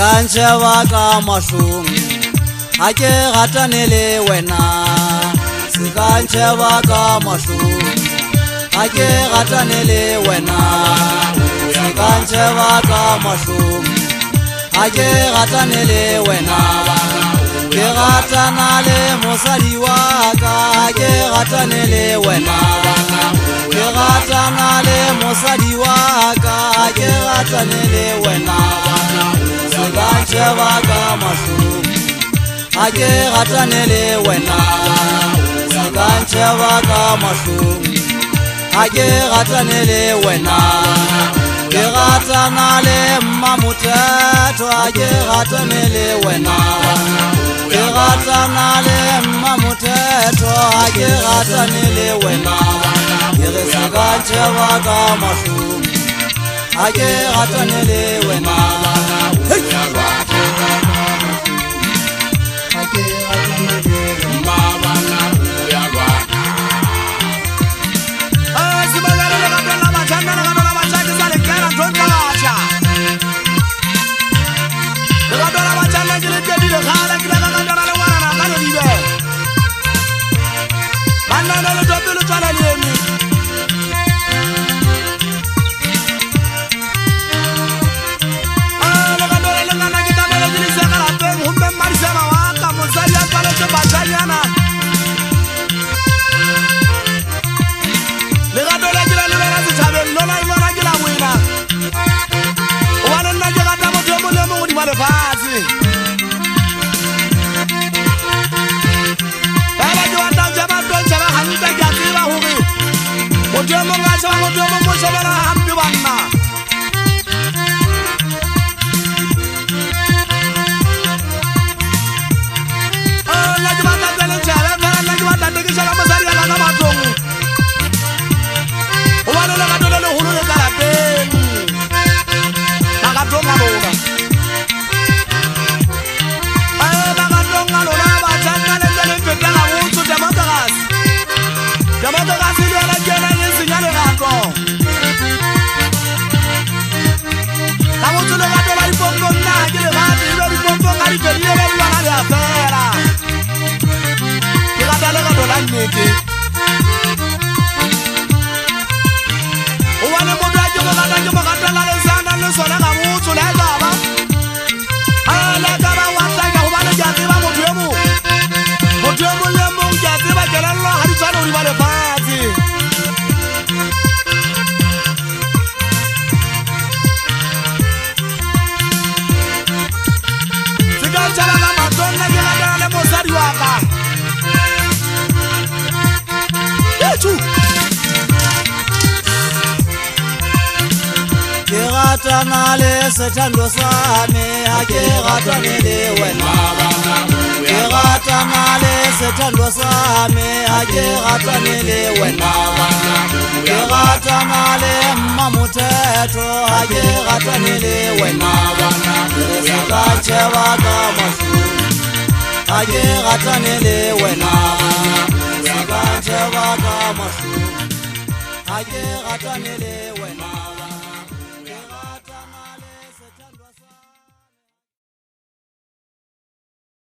Sekantse wa ka mahlong ha ke ratanele wena Sekantse wa ka mahlong ha ke ratanele wena Sekantse wa ka mahlong ha ke ratanele wena Ke ratana le mosadi wa ka ha ke ratanele wena Ke ratana le mosadi wa ka ha ke ratanele wena Sekantse wa ka mahlong ha ke ratanele wena Sekantse wa ka mahlong ha ke ratanele wena Ke ratana le Mmamotheto ha ke ratanele wena Ke ratana le Mmamotheto ha ke ratanele wena Ke re Sekantse wa ka mahlong ha ke ratanele wena Ratana le setando sane ha ke ratanele wena Ke ratana le setando sane ha ke ratanele wena Ke ratana le Mmamotheto ha ke ratanele wena Sekantse wa ka mahlong ha ke ratanele wena Sekantse wa ka mahlong ha ke ratanele wena